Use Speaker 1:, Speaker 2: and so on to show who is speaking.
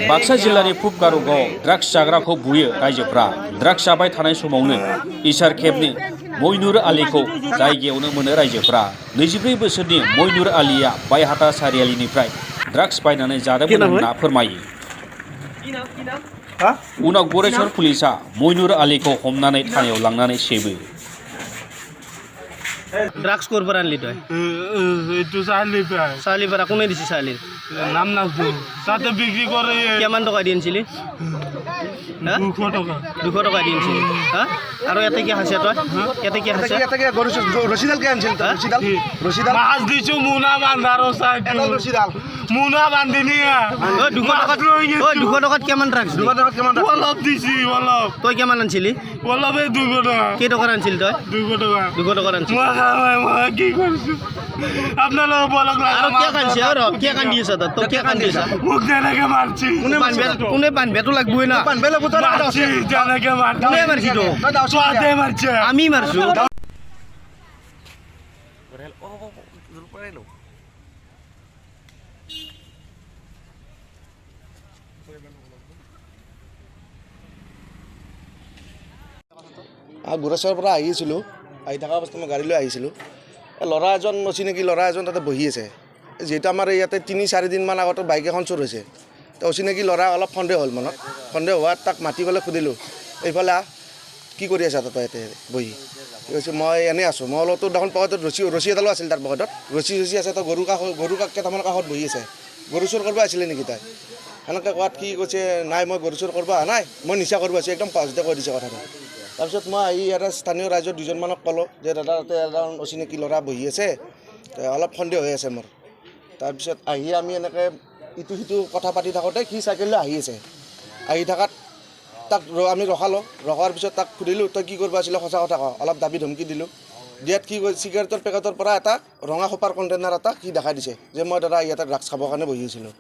Speaker 1: बाक्सा जिल्लानि फुपगारुगाव ड्राग्स जाग्राखौ बुयो रायजोफ्रा ड्राग्स जाबाय थानाय समावनो इसार केबनि मइनुर आलीखौ जायगायावनो मोनो रायजोफ्रा 24 बोसोरनि मइनुर आलीया बायहाटा सारियालिनिफ्राय ड्राग्स बायनानै जादोंमोन होनना फोरमायो। उनाव गरेस्वर पुलिसा मइनुर आलीखौ हमनानै थानायाव लांनानै सेबो।
Speaker 2: ড্রাগস করবার আনলি তুই
Speaker 3: একটু চাইলি পাই
Speaker 2: চালি পারা কোনে দিছি চালির
Speaker 3: নাম নাচতো তাতে বিক্রি করে
Speaker 2: কেমন টাকা দিয়েছিলি হ্যাঁ
Speaker 3: 200 টাকা
Speaker 2: 200 টাকা দিয়েছিলি হ্যাঁ আর এতে কি হাসে তুই এতে কি হাসে
Speaker 4: এতে কি রশিদাল কে আনছিল রশিদাল
Speaker 3: মাছ দিছো মুনা বান্ধারো সাইকেল
Speaker 4: রশিদাল
Speaker 3: মুনা বান্ধিনি
Speaker 2: ওই 200 টাকা কেমন ড্রাগস
Speaker 4: 200 টাকা কেমন
Speaker 3: অলপ দিছি অলপ
Speaker 2: তুই কেমন আনছিলি
Speaker 3: অলপে 200 টাকা
Speaker 2: কে টাকা আনছিলি তুই
Speaker 3: 200 টাকা
Speaker 2: 200 টাকা আনছিলি
Speaker 3: মা কি করছো আপনারা বলক না
Speaker 2: আর কে কানছে আর কে কান দিয়েছ তো কে কান দিয়েছ
Speaker 3: মুখ জানাকে মারছি
Speaker 2: কোনে পানবে তো লাগবই না
Speaker 4: পানবেলে পুতর
Speaker 3: মারছি জানাকে মারছি
Speaker 2: কোনে মারছি তো
Speaker 3: সোয়াতে মারছে
Speaker 2: আমি মারছু
Speaker 4: গোৰেশ্বৰৰ পৰা আহিছিলোঁ আহি থকা অৱস্থাত মই গাড়ী লৈ আহিছিলোঁ ল'ৰা এজন অচিনাকি ল'ৰা এজন তাতে বহি আছে যিহেতু আমাৰ ইয়াতে 3-4 দিনমান আগতে বাইক এখন চোৰ হৈছে তো অচিনাকি ল'ৰা অলপ সন্দেহ হ'ল মনত সন্দেহ হোৱাত তাক মাতি পেলাই সুধিলোঁ এইফালে কি কৰি আছা তাতে ইয়াতে বহি কি কৈছে মই এনেই আছোঁ মই অলপ তোৰ দেখোন পকেটত ৰছী এডালো আছিল তাৰ পকেটত ৰছী আছে তো গৰু কেইটামান কাষত বহি আছে গৰু চোৰ কৰিব আছিলে নেকি তাই সেনেকৈ কোৱাত কি কৈছে নাই মই গৰু চোৰ কৰিব অহা নাই মই নিচা কৰিব আছোঁ একদম সহজতে কৈ দিছে কথাটো। তাৰপিছত মই আহি এটা স্থানীয় ৰাইজৰ দুজনমানক ক'লোঁ যে দাদা তাতে এজন অচিনাকি ল'ৰা বহি আছে অলপ সন্দেহ হৈ আছে মোৰ। তাৰপিছত আহি আমি এনেকৈ ইটো সিটো কথা পাতি থাকোঁতে সি চাইকেল লৈ আহি আছে আহি থকাত তাক আমি ৰখালোঁ ৰখাৰ পিছত তাক সুধিলোঁ তই কি কৰিব আছিলে সঁচা কথা কওঁ অলপ দাবী ধমকি দিলোঁ দিয়াত কি কৈ চিগাৰেটৰ পেকেটৰ পৰা এটা ৰঙা খোপাৰ কণ্টেইনাৰ এটা সি দেখাই দিছে যে মই দাদা ইয়াতে ড্ৰাগছ খাবৰ কাৰণে বহি আছিলোঁ।